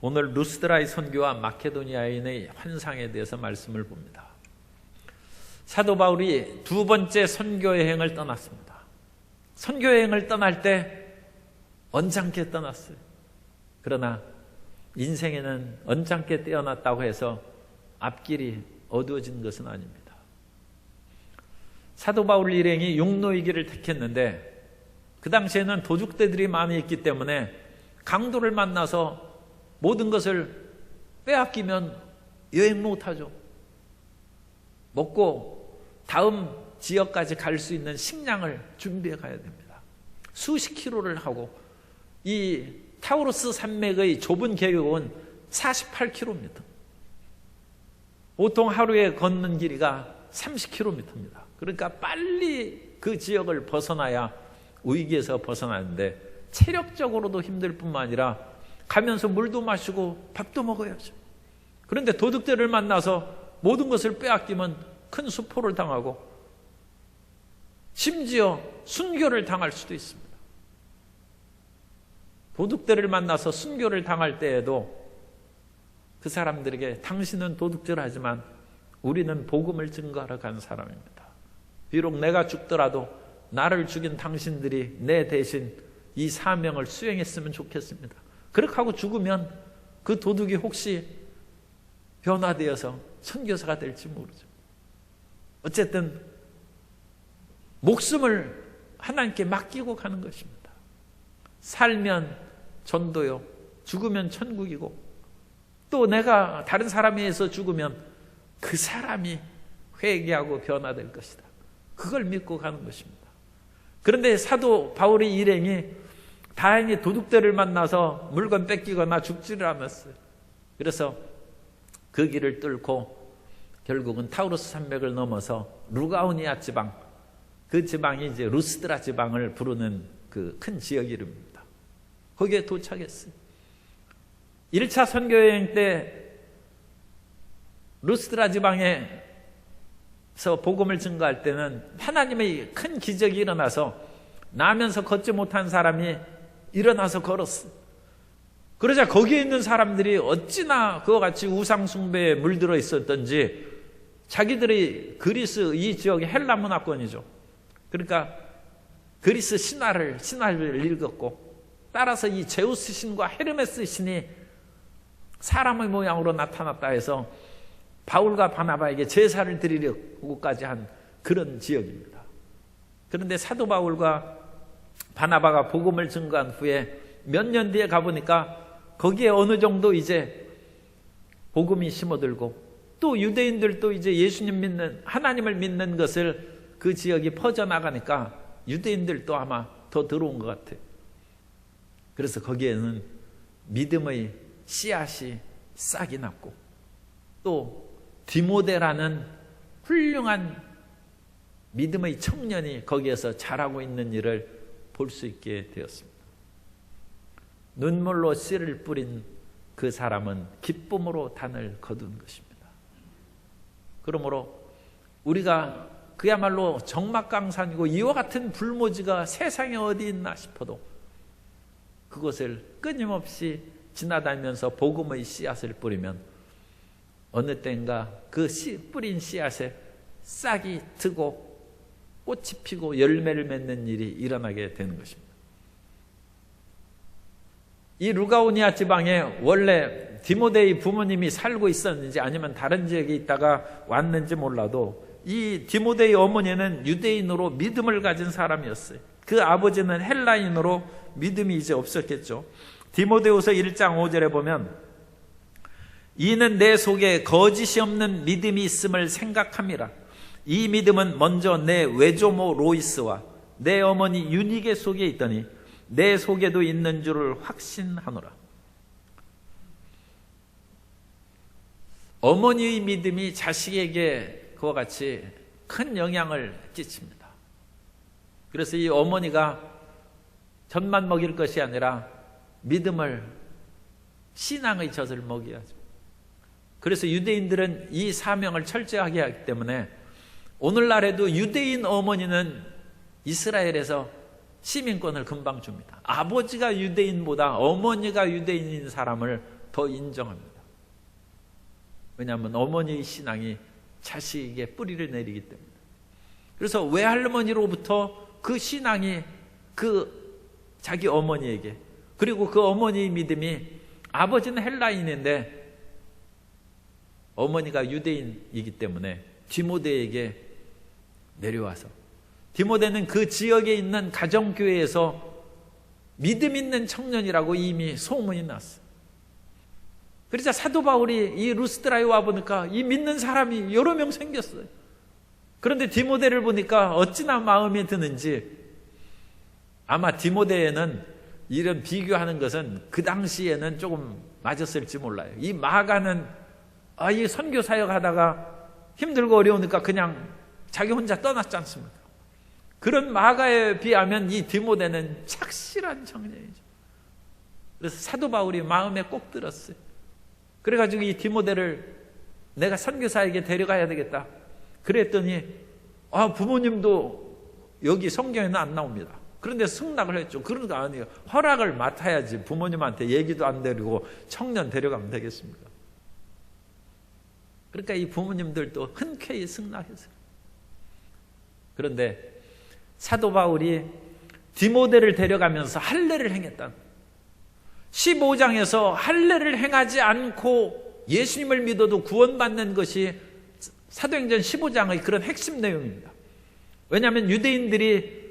오늘 루스드라의 선교와 마케도니아인의 환상에 대해서 말씀을 봅니다. 사도 바울이 두 번째 선교 여행을 떠났습니다. 선교 여행을 떠날 때 언짢게 떠났어요. 그러나 인생에는 언짢게 떼어났다고 해서 앞길이 어두워진 것은 아닙니다. 사도 바울 일행이 육로의 길을 택했는데 그 당시에는 도둑대들이 많이 있기 때문에 강도를 만나서 모든 것을 빼앗기면 여행 못하죠. 먹고 다음 지역까지 갈 수 있는 식량을 준비해 가야 됩니다. 수십 킬로를 하고 이 타우루스 산맥의 좁은 계곡은 48km. 보통 하루에 걷는 길이가 30km입니다. 그러니까 빨리 그 지역을 벗어나야 위기에서 벗어나는데 체력적으로도 힘들 뿐만 아니라 가면서 물도 마시고 밥도 먹어야죠. 그런데 도둑들을 만나서 모든 것을 빼앗기면 큰 수포를 당하고 심지어 순교를 당할 수도 있습니다. 도둑들을 만나서 순교를 당할 때에도 그 사람들에게 당신은 도둑질하지만 우리는 복음을 증거하러 간 사람입니다. 비록 내가 죽더라도 나를 죽인 당신들이 내 대신 이 사명을 수행했으면 좋겠습니다. 그렇게 하고 죽으면 그 도둑이 혹시 변화되어서 선교사가 될지 모르죠. 어쨌든 목숨을 하나님께 맡기고 가는 것입니다. 살면 전도요, 죽으면 천국이고, 또 내가 다른 사람에 의해서 죽으면 그 사람이 회개하고 변화될 것이다. 그걸 믿고 가는 것입니다. 그런데 사도 바울의 일행이 다행히 도둑들을 만나서 물건 뺏기거나 죽지를 않았어요. 그래서 그 길을 뚫고 결국은 타우루스 산맥을 넘어서 루가오니아 지방, 그 지방이 이제 루스드라 지방을 부르는 그 큰 지역 이름입니다. 거기에 도착했어요. 1차 선교여행 때 루스드라 지방에서 복음을 증거할 때는 하나님의 큰 기적이 일어나서 나면서 걷지 못한 사람이 일어나서 걸었어요. 그러자 거기에 있는 사람들이 어찌나 그와 같이 우상 숭배에 물들어 있었던지 자기들이 그리스 이 지역이 헬라 문화권이죠. 그러니까 그리스 신화를 읽었고, 따라서 이 제우스 신과 헤르메스 신이 사람의 모양으로 나타났다 해서 바울과 바나바에게 제사를 드리려고까지 한 그런 지역입니다. 그런데 사도 바울과 바나바가 복음을 증거한 후에 몇 년 뒤에 가보니까 거기에 어느 정도 이제 복음이 심어들고, 또 유대인들도 이제 예수님 믿는, 하나님을 믿는 것을 그 지역이 퍼져나가니까 유대인들도 아마 더 들어온 것 같아요. 그래서 거기에는 믿음의 씨앗이 싹이 났고, 또 디모데라는 훌륭한 믿음의 청년이 거기에서 자라고 있는 일을 볼 수 있게 되었습니다. 눈물로 씨를 뿌린 그 사람은 기쁨으로 단을 거둔 것입니다. 그러므로 우리가 그야말로 적막강산이고 이와 같은 불모지가 세상에 어디 있나 싶어도 그것을 끊임없이 지나다니면서 복음의 씨앗을 뿌리면 어느 때인가 그 뿌린 씨앗에 싹이 트고 꽃이 피고 열매를 맺는 일이 일어나게 되는 것입니다. 이 루가오니아 지방에 원래 디모데의 부모님이 살고 있었는지 아니면 다른 지역에 있다가 왔는지 몰라도 이 디모데의 어머니는 유대인으로 믿음을 가진 사람이었어요. 그 아버지는 헬라인으로 믿음이 이제 없었겠죠. 디모데후서 1장 5절에 보면 이는 내 속에 거짓이 없는 믿음이 있음을 생각함이라. 이 믿음은 먼저 내 외조모 로이스와 내 어머니 유니게 속에 있더니 내 속에도 있는 줄을 확신하노라. 어머니의 믿음이 자식에게 그와 같이 큰 영향을 끼칩니다. 그래서 이 어머니가 젖만 먹일 것이 아니라 믿음을, 신앙의 젖을 먹여야죠. 그래서 유대인들은 이 사명을 철저하게 하기 때문에 오늘날에도 유대인 어머니는 이스라엘에서 시민권을 금방 줍니다. 아버지가 유대인보다 어머니가 유대인인 사람을 더 인정합니다. 왜냐하면 어머니의 신앙이 자식에게 뿌리를 내리기 때문에. 그래서 외할머니로부터 그 신앙이 자기 어머니에게, 그리고 그 어머니의 믿음이, 아버지는 헬라인인데 어머니가 유대인이기 때문에 디모데에게 내려와서, 디모데는 그 지역에 있는 가정교회에서 믿음 있는 청년이라고 이미 소문이 났어요. 그러자 사도 바울이 이 루스드라에 와보니까 이 믿는 사람이 여러 명 생겼어요. 그런데 디모데를 보니까 어찌나 마음에 드는지, 아마 디모데에는 이런 비교하는 것은 그 당시에는 조금 맞았을지 몰라요. 이 마가는 이 선교 사역 하다가 힘들고 어려우니까 그냥 자기 혼자 떠났지 않습니까? 그런 마가에 비하면 이 디모데는 착실한 청년이죠. 그래서 사도 바울이 마음에 꼭 들었어요. 그래가지고 이 디모데를 내가 선교사에게 데려가야 되겠다. 그랬더니 부모님도 여기 성경에는 안 나옵니다. 그런데 승낙을 했죠. 그러니까 아니에요. 허락을 맡아야지 부모님한테 얘기도 안 드리고 청년 데려가면 되겠습니까? 그러니까 이 부모님들도 흔쾌히 승낙했어요. 그런데 사도 바울이 디모데를 데려가면서 할례를 행했다. 15장에서 할례를 행하지 않고 예수님을 믿어도 구원받는 것이 사도행전 15장의 그런 핵심 내용입니다. 왜냐하면 유대인들이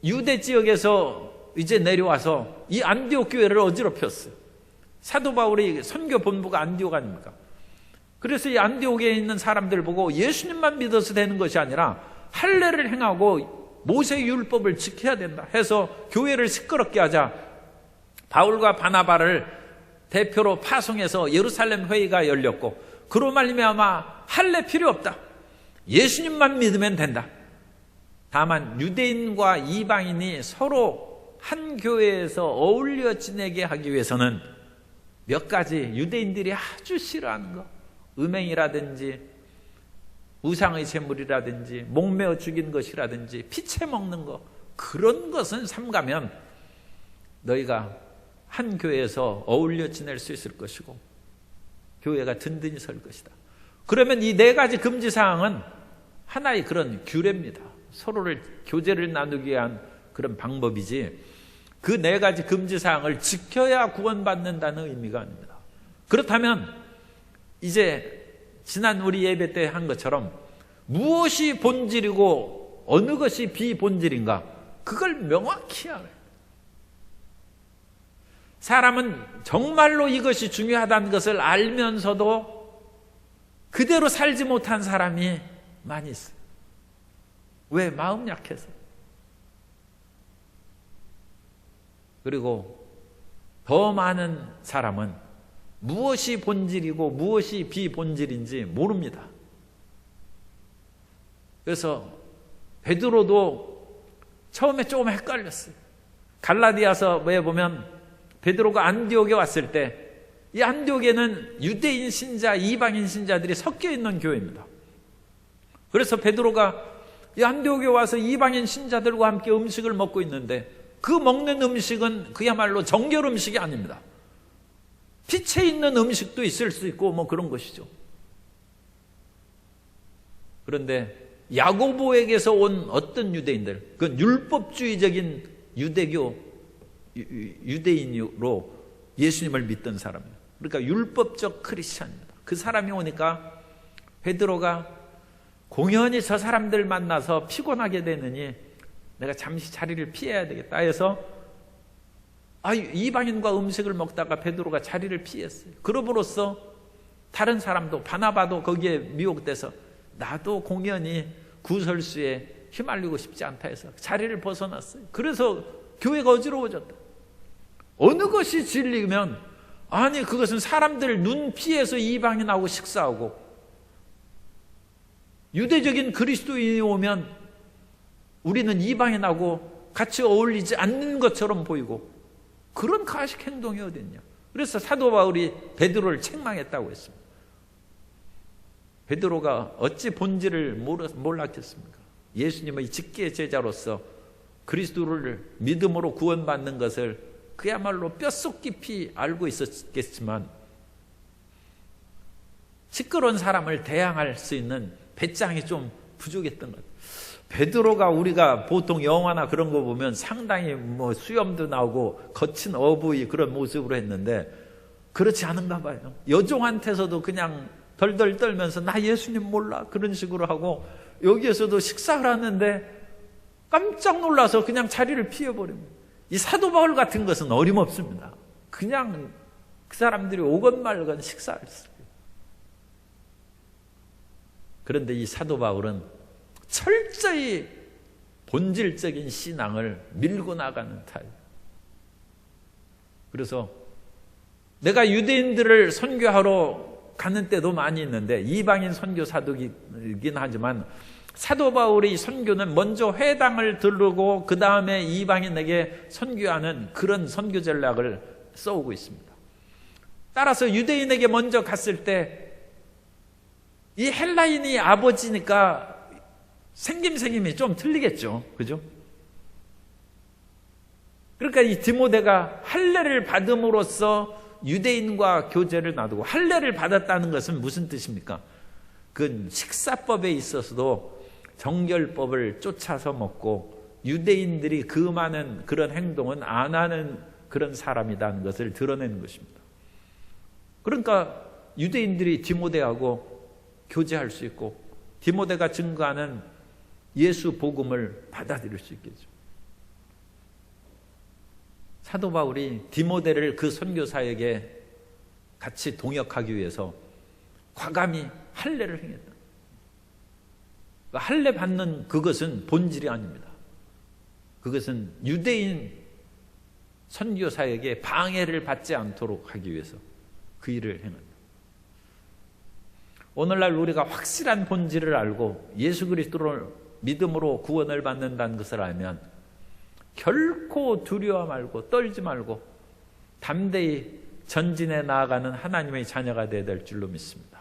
유대 지역에서 이제 내려와서 이 안디옥 교회를 어지럽혔어요. 사도 바울이 선교 본부가 안디옥 아닙니까? 그래서 이 안디옥에 있는 사람들 보고 예수님만 믿어서 되는 것이 아니라 할례를 행하고 모세의 율법을 지켜야 된다 해서 교회를 시끄럽게 하자 바울과 바나바를 대표로 파송해서 예루살렘 회의가 열렸고, 그로 말미암아 할례 필요 없다. 예수님만 믿으면 된다. 다만 유대인과 이방인이 서로 한 교회에서 어울려 지내게 하기 위해서는 몇 가지 유대인들이 아주 싫어하는 거, 음행이라든지 우상의 제물이라든지 목매어 죽인 것이라든지 피채 먹는 거, 그런 것은 삼가면 너희가 한 교회에서 어울려 지낼 수 있을 것이고 교회가 든든히 설 것이다. 그러면 이 네 가지 금지사항은 하나의 그런 규례입니다. 서로를 교제를 나누기 위한 그런 방법이지, 그 네 가지 금지사항을 지켜야 구원받는다는 의미가 아닙니다. 그렇다면 이제 지난 우리 예배 때 한 것처럼 무엇이 본질이고 어느 것이 비본질인가, 그걸 명확히 알아요. 사람은 정말로 이것이 중요하다는 것을 알면서도 그대로 살지 못한 사람이 많이 있어요. 왜? 마음 약해서. 그리고 더 많은 사람은 무엇이 본질이고 무엇이 비본질인지 모릅니다. 그래서 베드로도 처음에 조금 헷갈렸어요. 갈라디아서에 보면 베드로가 안디옥에 왔을 때 이 안디옥에는 유대인 신자, 이방인 신자들이 섞여 있는 교회입니다. 그래서 베드로가 이 안디옥에 와서 이방인 신자들과 함께 음식을 먹고 있는데 그 먹는 음식은 그야말로 정결 음식이 아닙니다. 피채 있는 음식도 있을 수 있고 뭐 그런 것이죠. 그런데 야고보에게서 온 어떤 유대인들, 그건 율법주의적인 유대인으로 예수님을 믿던 사람이에요. 그러니까 율법적 크리스찬입니다. 그 사람이 오니까 베드로가 공연히 저 사람들 만나서 피곤하게 되느니 내가 잠시 자리를 피해야 되겠다 해서 이방인과 음식을 먹다가 베드로가 자리를 피했어요. 그럼으로써 다른 사람도, 바나바도 거기에 미혹돼서 나도 공연히 구설수에 휘말리고 싶지 않다 해서 자리를 벗어났어요. 그래서 교회가 어지러워졌다. 어느 것이 진리면, 아니 그것은 사람들 눈 피해서 이방인하고 식사하고 유대적인 그리스도인이 오면 우리는 이방인하고 같이 어울리지 않는 것처럼 보이고, 그런 가식 행동이 어딨냐. 그래서 사도 바울이 베드로를 책망했다고 했습니다. 베드로가 어찌 본질을 몰랐겠습니까? 예수님의 직계 제자로서 그리스도를 믿음으로 구원받는 것을 그야말로 뼛속 깊이 알고 있었겠지만 시끄러운 사람을 대항할 수 있는 배짱이 좀 부족했던 것 같아요. 베드로가 우리가 보통 영화나 그런 거 보면 상당히 뭐 수염도 나오고 거친 어부의 그런 모습으로 했는데 그렇지 않은가 봐요. 여종한테서도 그냥 덜덜 떨면서 나 예수님 몰라 그런 식으로 하고 여기에서도 식사를 하는데 깜짝 놀라서 그냥 자리를 피해버립니다. 이 사도 바울 같은 것은 어림없습니다. 그냥 그 사람들이 오건 말건 식사를 했어요. 그런데 이 사도 바울은 철저히 본질적인 신앙을 밀고 나가는 타입. 그래서 내가 유대인들을 선교하러 가는 때도 많이 있는데 이방인 선교사도이긴 하지만 사도 바울의 선교는 먼저 회당을 들르고 그 다음에 이방인에게 선교하는 그런 선교 전략을 써오고 있습니다. 따라서 유대인에게 먼저 갔을 때 이 헬라인이 아버지니까 생김이 좀 틀리겠죠. 그죠? 그러니까 이 디모데가 할례를 받음으로써 유대인과 교제를 나누고, 할례를 받았다는 것은 무슨 뜻입니까? 그 식사법에 있어서도 정결법을 쫓아서 먹고 유대인들이 그 많은 그런 행동은 안 하는 그런 사람이라는 것을 드러내는 것입니다. 그러니까 유대인들이 디모데하고 교제할 수 있고 디모데가 증거하는 예수 복음을 받아들일 수 있겠죠. 사도 바울이 디모데를 그 선교사에게 같이 동역하기 위해서 과감히 할례를 행했다. 할례 받는 그것은 본질이 아닙니다. 그것은 유대인 선교사에게 방해를 받지 않도록 하기 위해서 그 일을 행한다. 오늘날 우리가 확실한 본질을 알고 예수 그리스도를 믿음으로 구원을 받는다는 것을 알면 결코 두려워 말고 떨지 말고 담대히 전진해 나아가는 하나님의 자녀가 되어야 될 줄로 믿습니다.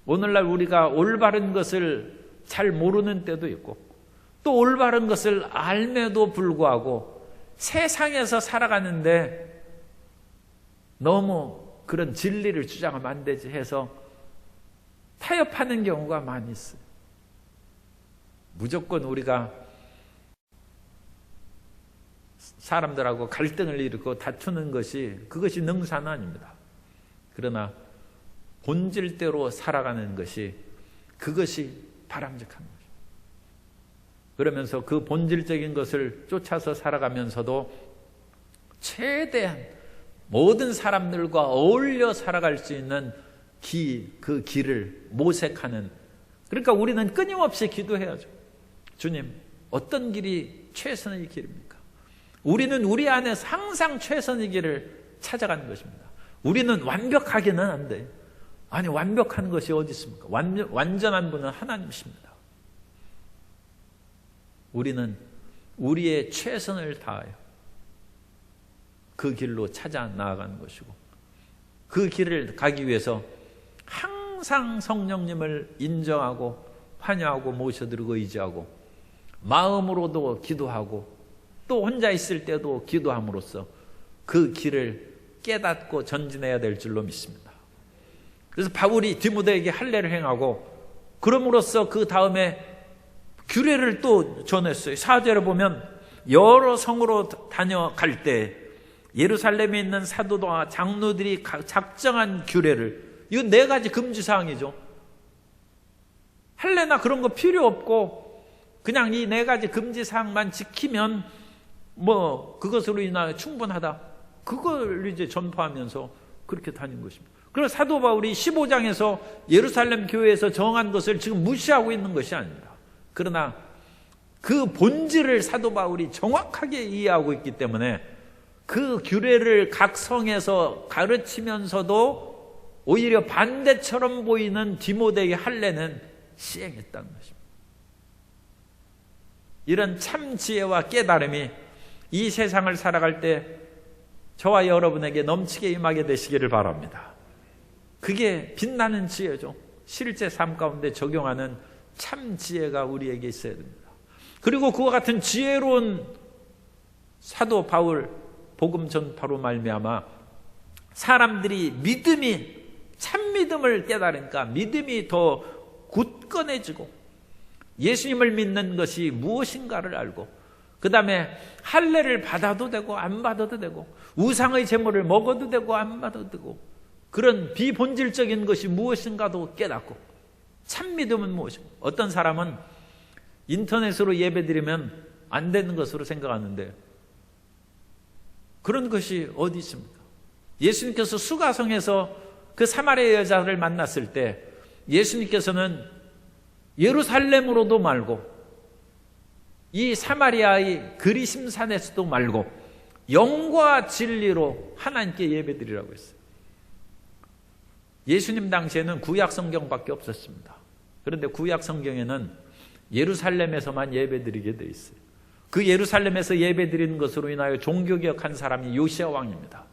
오늘날 우리가 올바른 것을 잘 모르는 때도 있고 또 올바른 것을 알매도 불구하고 세상에서 살아가는데 너무 그런 진리를 주장하면 안 되지 해서 타협하는 경우가 많이 있어요. 무조건 우리가 사람들하고 갈등을 일으키고 다투는 것이 그것이 능사는 아닙니다. 그러나 본질대로 살아가는 것이 그것이 바람직한 것입니다. 그러면서 그 본질적인 것을 쫓아서 살아가면서도 최대한 모든 사람들과 어울려 살아갈 수 있는 그 길을 모색하는, 그러니까 우리는 끊임없이 기도해야죠. 주님, 어떤 길이 최선의 길입니까? 우리는 우리 안에서 항상 최선의 길을 찾아가는 것입니다. 우리는 완벽하게는 안 돼요. 아니, 완벽한 것이 어디 있습니까? 완전한 분은 하나님이십니다. 우리는 우리의 최선을 다하여 그 길로 찾아 나아가는 것이고, 그 길을 가기 위해서 항상 성령님을 인정하고 환영하고 모셔드리고 의지하고 마음으로도 기도하고 또 혼자 있을 때도 기도함으로써 그 길을 깨닫고 전진해야 될 줄로 믿습니다. 그래서 바울이 디모데에게 할례를 행하고 그럼으로써 그 다음에 규례를 또 전했어요. 4절에 보면 여러 성으로 다녀갈 때 예루살렘에 있는 사도와 장로들이 작정한 규례를, 이건 4가지 금지사항이죠. 할례나 그런 거 필요 없고 그냥 이 4가지 금지사항만 지키면 뭐 그것으로 인하여 충분하다. 그걸 이제 전파하면서 그렇게 다닌 것입니다. 그래서 사도 바울이 15장에서 예루살렘 교회에서 정한 것을 지금 무시하고 있는 것이 아닙니다. 그러나 그 본질을 사도 바울이 정확하게 이해하고 있기 때문에 그 규례를 각 성에서 가르치면서도 오히려 반대처럼 보이는 디모데의 할례는 시행했다는 것입니다. 이런 참 지혜와 깨달음이 이 세상을 살아갈 때 저와 여러분에게 넘치게 임하게 되시기를 바랍니다. 그게 빛나는 지혜죠. 실제 삶 가운데 적용하는 참 지혜가 우리에게 있어야 됩니다. 그리고 그와 같은 지혜로운 사도 바울 복음 전파로 말미암아 사람들이 믿음이 참 믿음을 깨달으니까 믿음이 더 굳건해지고 예수님을 믿는 것이 무엇인가를 알고 그 다음에 할례를 받아도 되고 안 받아도 되고 우상의 제물을 먹어도 되고 안 받아도 되고 그런 비본질적인 것이 무엇인가도 깨닫고 참 믿음은 무엇인가. 어떤 사람은 인터넷으로 예배드리면 안 되는 것으로 생각하는데 그런 것이 어디 있습니까? 예수님께서 수가성에서 그 사마리아 여자를 만났을 때 예수님께서는 예루살렘으로도 말고 이 사마리아의 그리심산에서도 말고 영과 진리로 하나님께 예배드리라고 했어요. 예수님 당시에는 구약 성경밖에 없었습니다. 그런데 구약 성경에는 예루살렘에서만 예배드리게 돼 있어요. 그 예루살렘에서 예배드리는 것으로 인하여 종교개혁한 사람이 요시야 왕입니다.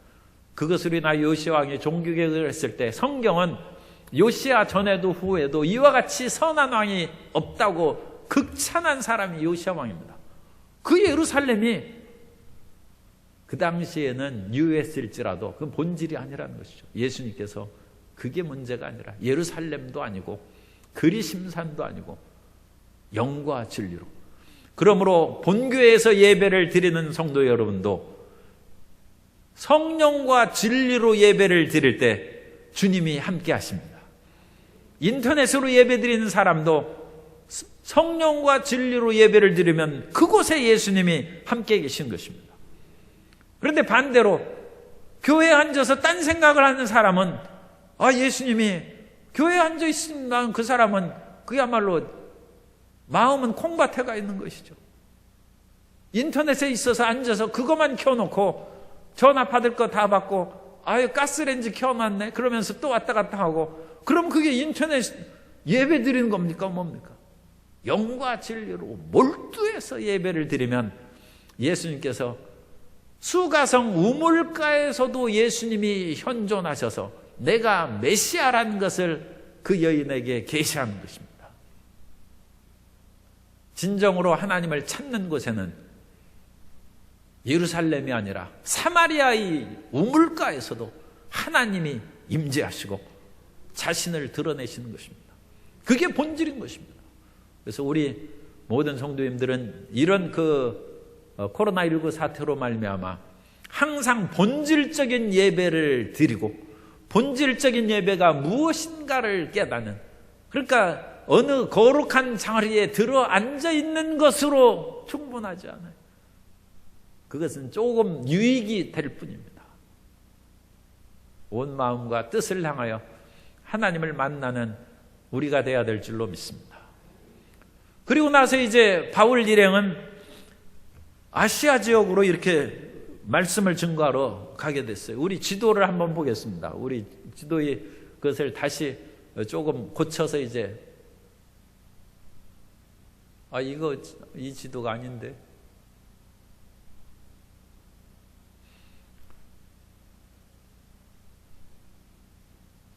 그것으로 인하여 요시야 왕이 종교개혁을 했을 때 성경은 요시야 전에도 후에도 이와 같이 선한 왕이 없다고 극찬한 사람이 요시야 왕입니다. 그 예루살렘이 그 당시에는 유했을지라도 그 본질이 아니라는 것이죠. 예수님께서 그게 문제가 아니라 예루살렘도 아니고 그리심산도 아니고 영과 진리로. 그러므로 본교회에서 예배를 드리는 성도 여러분도 성령과 진리로 예배를 드릴 때 주님이 함께 하십니다. 인터넷으로 예배 드리는 사람도 성령과 진리로 예배를 드리면 그곳에 예수님이 함께 계신 것입니다. 그런데 반대로 교회에 앉아서 딴 생각을 하는 사람은 예수님이 교회에 앉아 있으면 그 사람은 그야말로 마음은 콩밭에 있는 것이죠. 인터넷에 있어서 앉아서 그것만 켜놓고 전화 받을 거 다 받고 가스레인지 켜놨네 그러면서 또 왔다 갔다 하고 그럼 그게 인터넷 예배 드리는 겁니까? 뭡니까? 영과 진리로 몰두해서 예배를 드리면 예수님께서 수가성 우물가에서도 예수님이 현존하셔서 내가 메시아라는 것을 그 여인에게 계시하는 것입니다. 진정으로 하나님을 찾는 곳에는 예루살렘이 아니라 사마리아의 우물가에서도 하나님이 임재하시고 자신을 드러내시는 것입니다. 그게 본질인 것입니다. 그래서 우리 모든 성도님들은 이런 코로나19 사태로 말미암아 항상 본질적인 예배를 드리고 본질적인 예배가 무엇인가를 깨닫는, 그러니까 어느 거룩한 자리에 들어 앉아 있는 것으로 충분하지 않아요. 그것은 조금 유익이 될 뿐입니다. 온 마음과 뜻을 향하여 하나님을 만나는 우리가 되어야 될 줄로 믿습니다. 그리고 나서 이제 바울 일행은 아시아 지역으로 이렇게 말씀을 증거하러 가게 됐어요. 우리 지도를 한번 보겠습니다. 우리 지도의 것을 다시 조금 고쳐서 이제 이 지도가 아닌데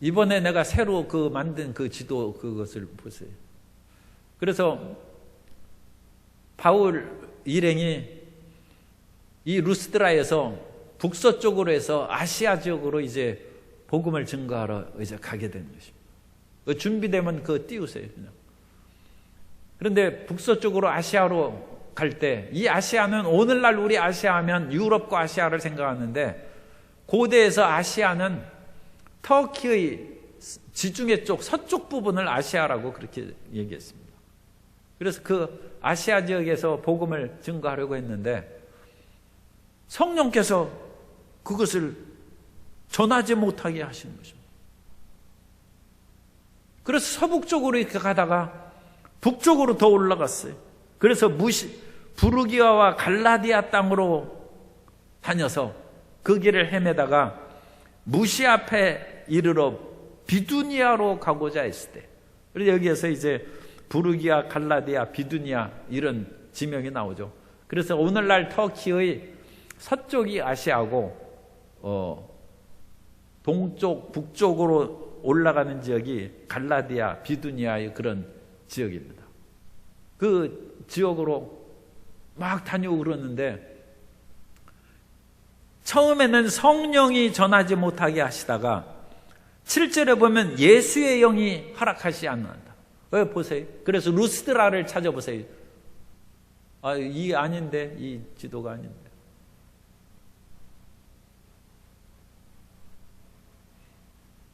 이번에 내가 새로 만든 그 지도 그것을 보세요. 그래서 바울 일행이 이 루스드라에서 북서쪽으로 해서 아시아 지역으로 이제 복음을 증거하러 이제 가게 된 것입니다. 준비되면 띄우세요, 그냥. 그런데 북서쪽으로 아시아로 갈 때, 이 아시아는 오늘날 우리 아시아 하면 유럽과 아시아를 생각하는데, 고대에서 아시아는 터키의 지중해 쪽 서쪽 부분을 아시아라고 그렇게 얘기했습니다. 그래서 그 아시아 지역에서 복음을 증거하려고 했는데 성령께서 그것을 전하지 못하게 하시는 것입니다. 그래서 서북쪽으로 이렇게 가다가 북쪽으로 더 올라갔어요. 그래서 부르기아와 갈라디아 땅으로 다녀서 그 길을 헤매다가 무시 앞에 이르러 비두니아로 가고자 했을 때, 그래서 여기에서 이제 부르기아, 갈라디아, 비두니아 이런 지명이 나오죠. 그래서 오늘날 터키의 서쪽이 아시아고 동쪽, 북쪽으로 올라가는 지역이 갈라디아, 비두니아의 그런 지역입니다. 그 지역으로 막 다니고 그러는데 처음에는 성령이 전하지 못하게 하시다가 7절에 보면 예수의 영이 허락하지 않는다. 왜 보세요? 그래서 루스드라를 찾아보세요. 이게 아닌데, 이 지도가 아닌데.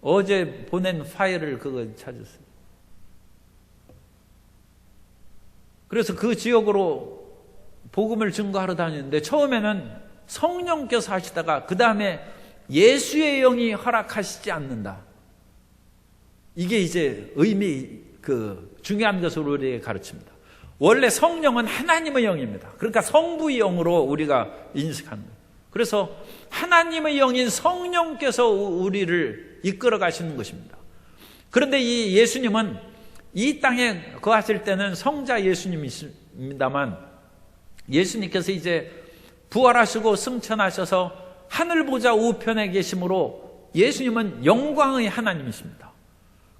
어제 보낸 파일을 그거 찾았어요. 그래서 그 지역으로 복음을 증거하러 다녔는데 처음에는 성령께서 하시다가 그 다음에 예수의 영이 허락하시지 않는다. 이게 이제 중요한 것을 우리에게 가르칩니다. 원래 성령은 하나님의 영입니다. 그러니까 성부의 영으로 우리가 인식하는 거예요. 그래서 하나님의 영인 성령께서 우리를 이끌어 가시는 것입니다. 그런데 이 예수님은 이 땅에 거하실 때는 성자 예수님이십니다만 예수님께서 이제 부활하시고 승천하셔서 하늘 보좌 우편에 계심으로 예수님은 영광의 하나님이십니다.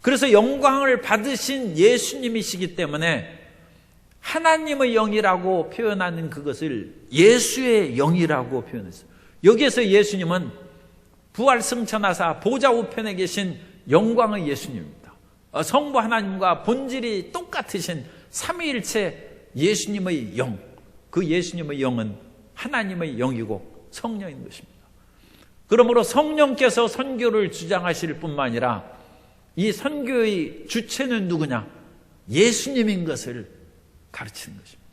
그래서 영광을 받으신 예수님이시기 때문에 하나님의 영이라고 표현하는 그것을 예수의 영이라고 표현했어요. 여기에서 예수님은 부활 승천하사 보좌 우편에 계신 영광의 예수님입니다. 성부 하나님과 본질이 똑같으신 삼위일체 예수님의 영, 그 예수님의 영은 하나님의 영이고 성령인 것입니다. 그러므로 성령께서 선교를 주장하실 뿐만 아니라 이 선교의 주체는 누구냐? 예수님인 것을 가르치는 것입니다.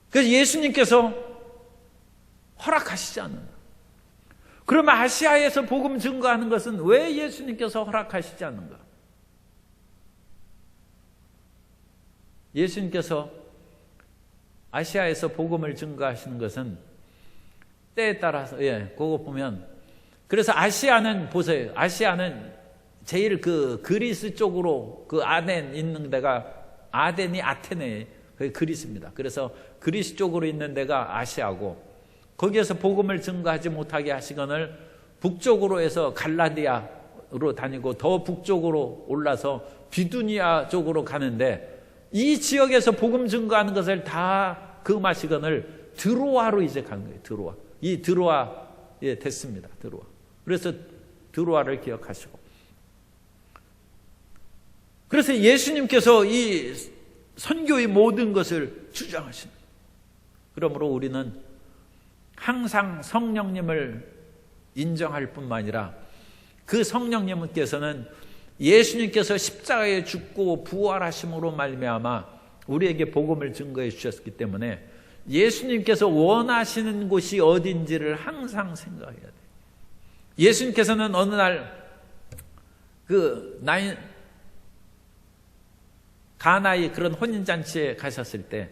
그래서 예수님께서 허락하시지 않는다. 그러면 아시아에서 복음 증거하는 것은 왜 예수님께서 허락하시지 않는가? 예수님께서 아시아에서 복음을 증거하시는 것은 때에 따라서, 그거 보면, 그래서 아시아는 보세요. 아시아는 제일 그리스 쪽으로 아덴 있는 데가 아덴이 아테네, 그게 그리스입니다. 그래서 그리스 쪽으로 있는 데가 아시아고 거기에서 복음을 증거하지 못하게 하시거늘 북쪽으로 해서 갈라디아로 다니고 더 북쪽으로 올라서 비두니아 쪽으로 가는데 이 지역에서 복음 증거하는 것을 다 금하시거늘 드로아로 이제 간 거예요. 드로아. 이 드로아 됐습니다. 드로아. 그래서 드로아를 기억하시고. 그래서 예수님께서 이 선교의 모든 것을 주장하십니다. 그러므로 우리는 항상 성령님을 인정할 뿐만 아니라 그 성령님께서는 예수님께서 십자가에 죽고 부활하심으로 말미암아 우리에게 복음을 증거해 주셨기 때문에 예수님께서 원하시는 곳이 어딘지를 항상 생각해야 돼요. 예수님께서는 어느 날 가나의 그런 혼인잔치에 가셨을 때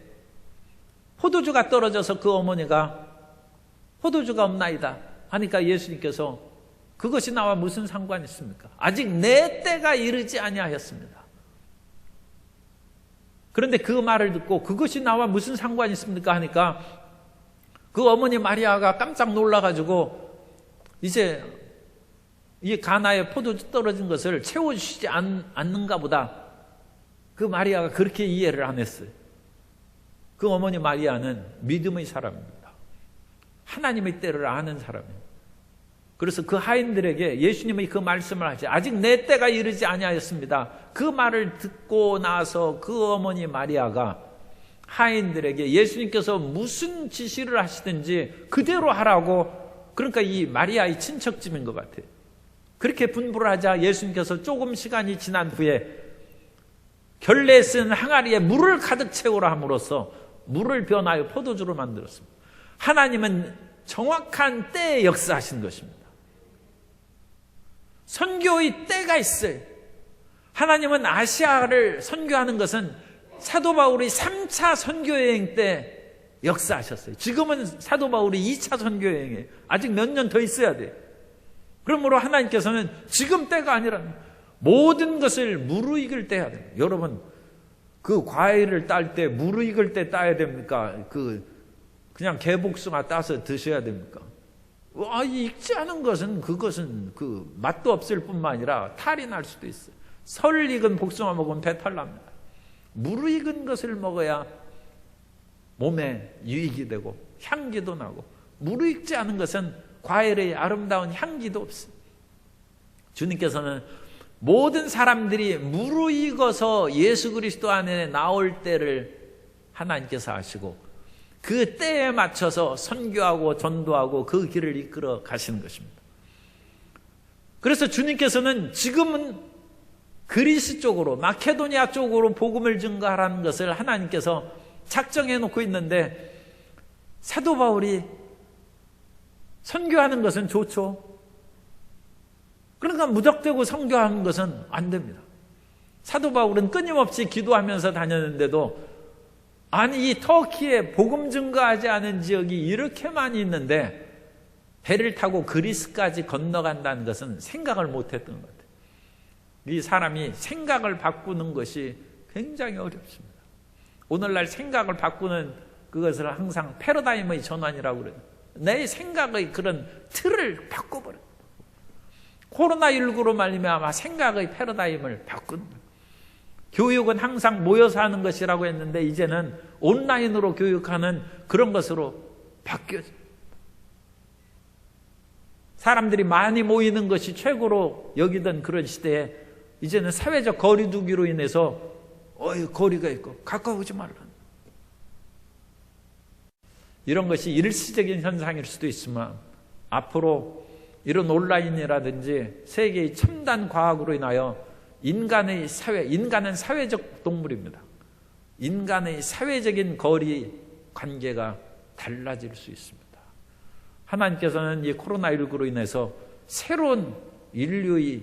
포도주가 떨어져서 그 어머니가 포도주가 없나이다 하니까 예수님께서 그것이 나와 무슨 상관이 있습니까? 아직 내 때가 이르지 아니하였습니다. 그런데 그 말을 듣고 그것이 나와 무슨 상관이 있습니까? 하니까 그 어머니 마리아가 깜짝 놀라가지고 이제 이 가나에 포도주 떨어진 것을 채워주시지 않는가 보다. 그 마리아가 그렇게 이해를 안 했어요. 그 어머니 마리아는 믿음의 사람입니다. 하나님의 때를 아는 사람이에요. 그래서 그 하인들에게 예수님의 그 말씀을 하지 아직 내 때가 이르지 아니하였습니다. 그 말을 듣고 나서 그 어머니 마리아가 하인들에게 예수님께서 무슨 지시를 하시든지 그대로 하라고, 그러니까 이 마리아의 친척집인 것 같아요. 그렇게 분부를 하자 예수님께서 조금 시간이 지난 후에 결례 쓴 항아리에 물을 가득 채우라 함으로써 물을 변하여 포도주로 만들었습니다. 하나님은 정확한 때에 역사하신 것입니다. 선교의 때가 있어요. 하나님은 아시아를 선교하는 것은 사도 바울이 3차 선교여행 때 역사하셨어요. 지금은 사도 바울이 2차 선교여행에 아직 몇 년 더 있어야 돼요. 그러므로 하나님께서는 지금 때가 아니라 모든 것을 무르익을 때 해야 돼요. 여러분, 그 과일을 딸 때 무르익을 때 따야 됩니까? 그냥 개복숭아 따서 드셔야 됩니까? 익지 않은 것은 그것은 맛도 없을 뿐만 아니라 탈이 날 수도 있어요. 설 익은 복숭아 먹으면 배탈 납니다. 무르익은 것을 먹어야 몸에 유익이 되고 향기도 나고, 무르익지 않은 것은 과일의 아름다운 향기도 없어요. 주님께서는 모든 사람들이 무르익어서 예수 그리스도 안에 나올 때를 하나님께서 아시고 그 때에 맞춰서 선교하고 전도하고 그 길을 이끌어 가시는 것입니다. 그래서 주님께서는 지금은 그리스 쪽으로, 마케도니아 쪽으로 복음을 증거하라는 것을 하나님께서 작정해 놓고 있는데, 사도 바울이 선교하는 것은 좋죠. 그러니까 무턱대고 선교하는 것은 안 됩니다. 사도 바울은 끊임없이 기도하면서 다녔는데도, 아니 이 터키에 복음 증거하지 않은 지역이 이렇게 많이 있는데 배를 타고 그리스까지 건너간다는 것은 생각을 못했던 것 같아요. 이 사람이 생각을 바꾸는 것이 굉장히 어렵습니다. 오늘날 생각을 바꾸는 그것을 항상 패러다임의 전환이라고 그래요. 내 생각의 그런 틀을 바꿔버려요. 코로나19로 말미암아 생각의 패러다임을 바꾼 거예요. 교육은 항상 모여서 하는 것이라고 했는데 이제는 온라인으로 교육하는 그런 것으로 바뀌어요. 사람들이 많이 모이는 것이 최고로 여기던 그런 시대에 이제는 사회적 거리 두기로 인해서 거리가 있고 가까우지 말라. 이런 것이 일시적인 현상일 수도 있지만 앞으로 이런 온라인이라든지 세계의 첨단 과학으로 인하여 인간은 사회적 동물입니다. 인간의 사회적인 거리 관계가 달라질 수 있습니다. 하나님께서는 이 코로나19로 인해서 새로운 인류의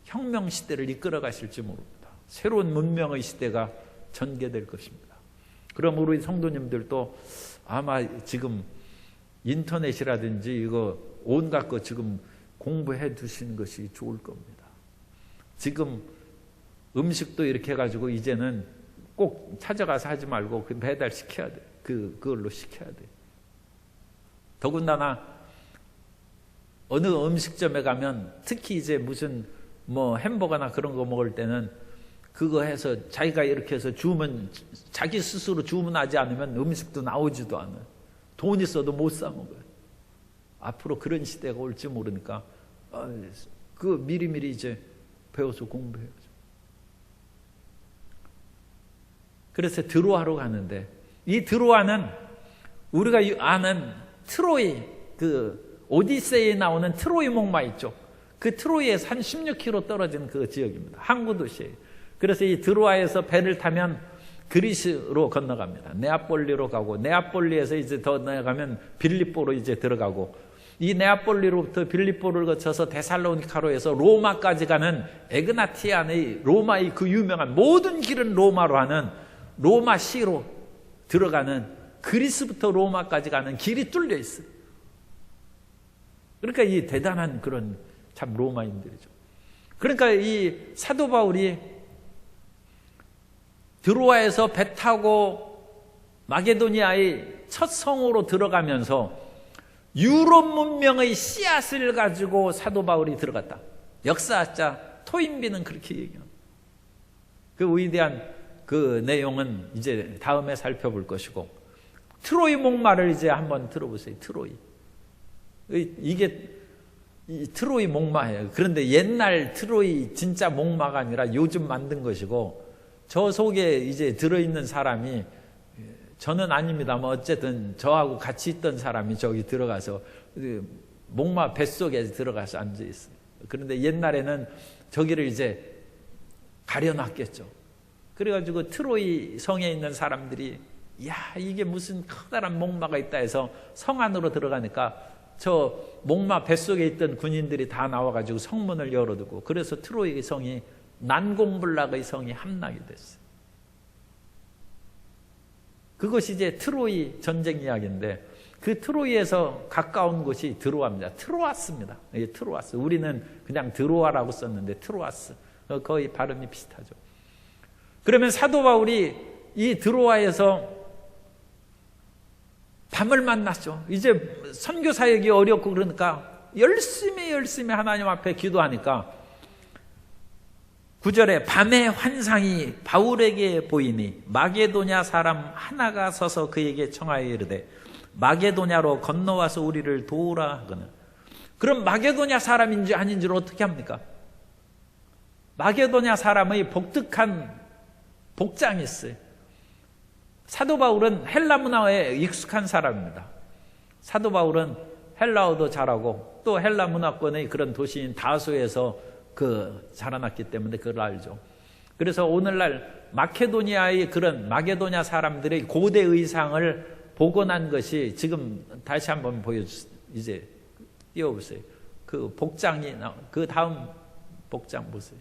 혁명 시대를 이끌어 가실지 모릅니다. 새로운 문명의 시대가 전개될 것입니다. 그럼 우리 성도님들도 아마 지금 인터넷이라든지 이거 온갖 거 지금 공부해 두시는 것이 좋을 겁니다. 지금 음식도 이렇게 해가지고 이제는 꼭 찾아가서 하지 말고 그 배달시켜야 돼. 그걸로 시켜야 돼. 더군다나 어느 음식점에 가면 특히 이제 무슨 뭐 햄버거나 그런 거 먹을 때는 그거 해서 자기가 이렇게 해서 주면 자기 스스로 주문하지 않으면 음식도 나오지도 않아요. 돈 있어도 못 사 먹어요. 앞으로 그런 시대가 올지 모르니까 그 미리미리 이제 배워서 공부해야죠. 그래서 드로아로 가는데 이 드로아는 우리가 아는 트로이, 그 오디세이에 나오는 트로이 목마 있죠. 그 트로이에서 한 16km 떨어진 그 지역입니다. 항구 도시예요. 그래서 이 드로아에서 배를 타면 그리스로 건너갑니다. 네아폴리로 가고 네아폴리에서 이제 더 나가면 빌립보로 이제 들어가고 이 네아폴리로부터 빌립보를 거쳐서 데살로니카로 해서 로마까지 가는 에그나티안의 로마의 그 유명한 모든 길은 로마로 하는 로마시로 들어가는 그리스부터 로마까지 가는 길이 뚫려 있어요. 그러니까 이 대단한 그런 참 로마인들이죠. 그러니까 이 사도 바울이 드로아에서 배 타고 마게도니아의 첫 성으로 들어가면서 유럽 문명의 씨앗을 가지고 사도 바울이 들어갔다. 역사학자 토인비는 그렇게 얘기합니다. 그 위대한 그 내용은 이제 다음에 살펴볼 것이고, 트로이 목마를 이제 한번 들어보세요. 트로이. 이게 이 트로이 목마예요. 그런데 옛날 트로이 진짜 목마가 아니라 요즘 만든 것이고, 저 속에 이제 들어있는 사람이, 저는 아닙니다만 어쨌든 저하고 같이 있던 사람이 저기 들어가서 목마 뱃속에 들어가서 앉아있어요. 그런데 옛날에는 저기를 이제 가려놨겠죠. 그래가지고 트로이 성에 있는 사람들이 야, 이게 무슨 커다란 목마가 있다 해서 성 안으로 들어가니까 저 목마 뱃속에 있던 군인들이 다 나와가지고 성문을 열어두고, 그래서 트로이 성이 난공불락의 성이 함락이 됐어요. 그것이 이제 트로이 전쟁 이야기인데, 그 트로이에서 가까운 곳이 드로아입니다. 트로아스입니다. 트로아스. 우리는 그냥 드로아라고 썼는데 트로아스. 거의 발음이 비슷하죠. 그러면 사도 바울이 이 드로아에서 밤을 만났죠. 이제 선교 사역이 어렵고 그러니까 열심히 하나님 앞에 기도하니까 9절에 밤의 환상이 바울에게 보이니 마게도냐 사람 하나가 서서 그에게 청하여 이르되 마게도냐로 건너와서 우리를 도우라 하거늘. 그럼 마게도냐 사람인지 아닌지를 어떻게 합니까? 마게도냐 사람의 독특한 복장이 있어요. 사도 바울은 헬라 문화에 익숙한 사람입니다. 사도 바울은 헬라어도 잘하고 또 헬라 문화권의 그런 도시인 다소에서 자라났기 때문에 그걸 알죠. 그래서 오늘날 마케도니아의 그런 마게도냐 사람들의 고대 의상을 복원한 것이 지금 다시 한번 이제 띄워보세요. 그 복장이 그 다음 복장 보세요.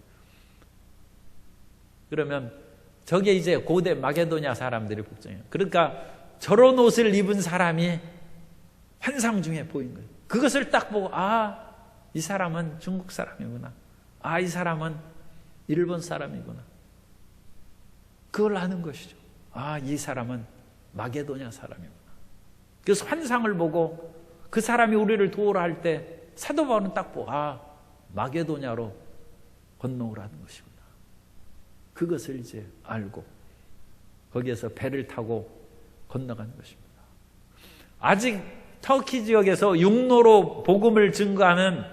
그러면 저게 이제 고대 마게도냐 사람들의 복장이에요. 그러니까 저런 옷을 입은 사람이 환상 중에 보인 거예요. 그것을 딱 보고 이 사람은 중국 사람이구나. 이 사람은 일본 사람이구나. 그걸 아는 것이죠. 이 사람은 마게도냐 사람이구나. 그래서 환상을 보고 그 사람이 우리를 도우라 할 때 사도 바울은 딱 보고 마게도냐로 건너오라는 것이구나. 그것을 이제 알고 거기에서 배를 타고 건너간 것입니다. 아직 터키 지역에서 육로로 복음을 증거하는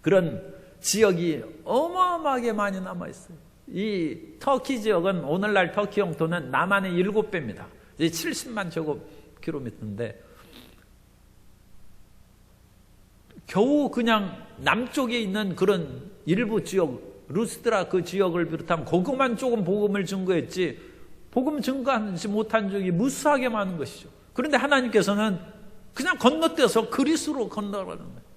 그런 지역이 어마어마하게 많이 남아있어요. 이 터키 지역은 오늘날 터키 영토는 남한의 7배입니다. 70만 제곱킬로미터인데 겨우 그냥 남쪽에 있는 그런 일부 지역, 루스드라 그 지역을 비롯한 거기만 조금 복음을 증거했지 복음 증거하지 못한 적이 무수하게 많은 것이죠. 그런데 하나님께서는 그냥 건너뛰어서 그리스로 건너가는 거예요.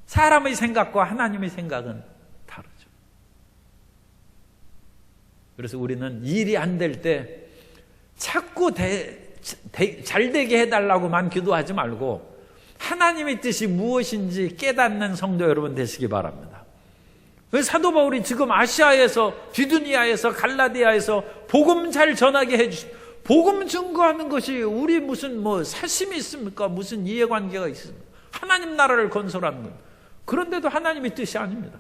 사람의 생각과 하나님의 생각은 다르죠. 그래서 우리는 일이 안 될 때 자꾸 잘 되게 해달라고만 기도하지 말고 하나님의 뜻이 무엇인지 깨닫는 성도 여러분 되시기 바랍니다. 사도 바울이 지금 아시아에서, 비두니아에서, 갈라디아에서 복음 잘 전하게 해주십시오. 복음 증거하는 것이 우리 무슨 사심이 있습니까? 무슨 이해관계가 있습니까? 하나님 나라를 건설하는 것. 그런데도 하나님의 뜻이 아닙니다.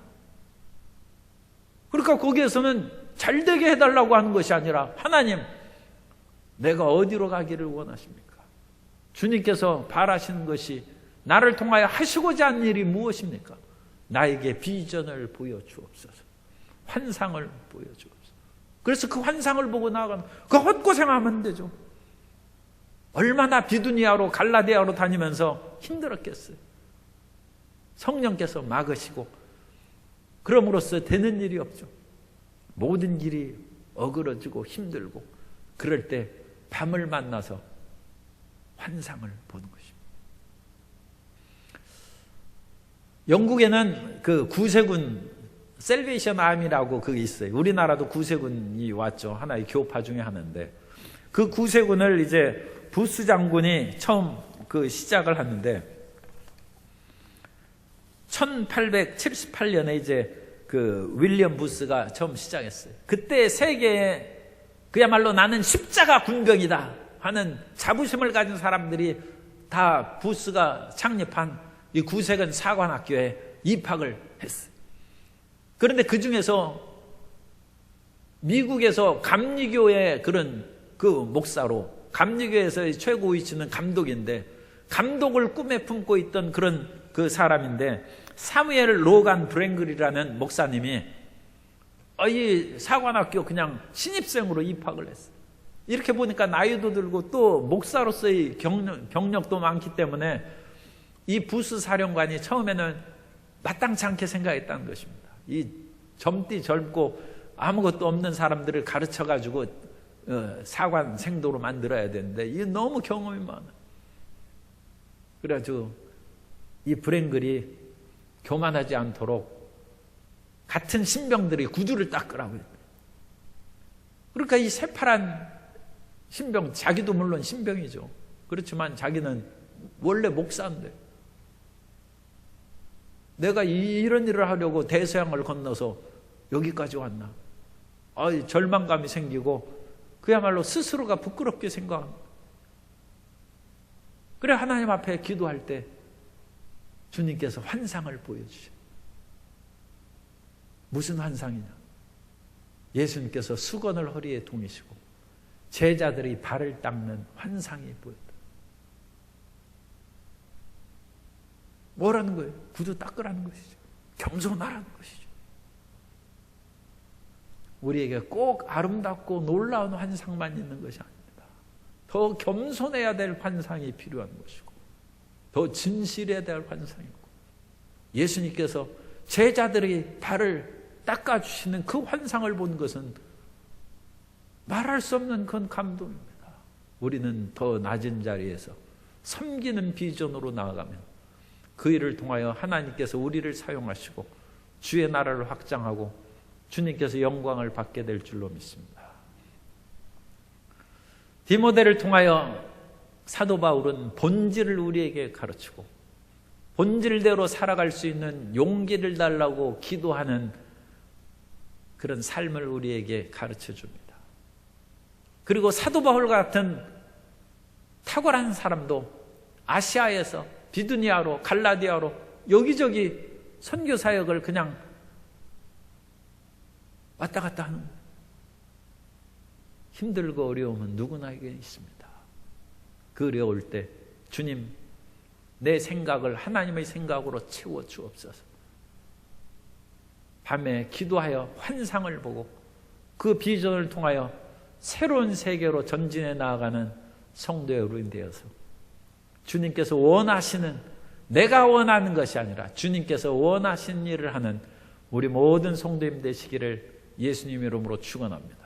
그러니까 거기에서는 잘 되게 해달라고 하는 것이 아니라 하나님, 내가 어디로 가기를 원하십니까? 주님께서 바라시는 것이 나를 통하여 하시고자 하는 일이 무엇입니까? 나에게 비전을 보여주옵소서. 환상을 보여주옵소서. 그래서 그 환상을 보고 나아가는 그 헛고생하면 안 되죠. 얼마나 비두니아로 갈라디아로 다니면서 힘들었겠어요. 성령께서 막으시고 그럼으로써 되는 일이 없죠. 모든 일이 어그러지고 힘들고 그럴 때 밤을 만나서 환상을 보는 것입니다. 영국에는 그 구세군 셀베이션 아미라고 그게 있어요. 우리나라도 구세군이 왔죠. 하나의 교파 중에 하나인데 그 구세군을 이제 부스 장군이 처음 시작을 했는데 1878년에 이제 윌리엄 부스가 처음 시작했어요. 그때 세계에 그야말로 나는 십자가 군병이다 하는 자부심을 가진 사람들이 다 부스가 창립한 이 구세군 사관학교에 입학을 했어요. 그런데 그 중에서 미국에서 감리교의 그런 목사로 감리교에서의 최고 위치는 감독인데 감독을 꿈에 품고 있던 그런 그 사람인데 사무엘 로간 브랭글이라는 목사님이 이 사관학교 그냥 신입생으로 입학을 했어요. 이렇게 보니까 나이도 들고 또 목사로서의 경력도 많기 때문에 이 부스 사령관이 처음에는 마땅치 않게 생각했다는 것입니다. 이 젊고 아무것도 없는 사람들을 가르쳐가지고 사관 생도로 만들어야 되는데 이게 너무 경험이 많아요. 그래가지고 이 브랭글이 교만하지 않도록 같은 신병들이 구두를 닦으라고 했대요. 그러니까 이 새파란 신병, 자기도 물론 신병이죠. 그렇지만 자기는 원래 목사인데 내가 이런 일을 하려고 대서양을 건너서 여기까지 왔나. 절망감이 생기고 그야말로 스스로가 부끄럽게 생각합니다. 그래 하나님 앞에 기도할 때 주님께서 환상을 보여주셔요. 무슨 환상이냐? 예수님께서 수건을 허리에 동이시고 제자들이 발을 닦는 환상이 보였다. 뭐라는 거예요? 구두 닦으라는 것이죠. 겸손하라는 것이죠. 우리에게 꼭 아름답고 놀라운 환상만 있는 것이 아닙니다. 더 겸손해야 될 환상이 필요한 것이고, 더 진실해야 될 환상이고, 예수님께서 제자들의 발을 닦아주시는 그 환상을 본 것은 말할 수 없는 그런 감동입니다. 우리는 더 낮은 자리에서 섬기는 비전으로 나아가면 그 일을 통하여 하나님께서 우리를 사용하시고 주의 나라를 확장하고 주님께서 영광을 받게 될 줄로 믿습니다. 디모데를 통하여 사도 바울은 본질을 우리에게 가르치고 본질대로 살아갈 수 있는 용기를 달라고 기도하는 그런 삶을 우리에게 가르쳐 줍니다. 그리고 사도 바울 같은 탁월한 사람도 아시아에서 비두니아로 갈라디아로 여기저기 선교 사역을 그냥 왔다 갔다 하는 거예요. 힘들고 어려움은 누구나에게 있습니다. 그 어려울 때 주님, 내 생각을 하나님의 생각으로 채워 주옵소서. 밤에 기도하여 환상을 보고 그 비전을 통하여 새로운 세계로 전진해 나아가는 성도의 어른이 되어서 주님께서 원하시는, 내가 원하는 것이 아니라 주님께서 원하신 일을 하는 우리 모든 성도님 되시기를 예수님 이름으로 축원합니다.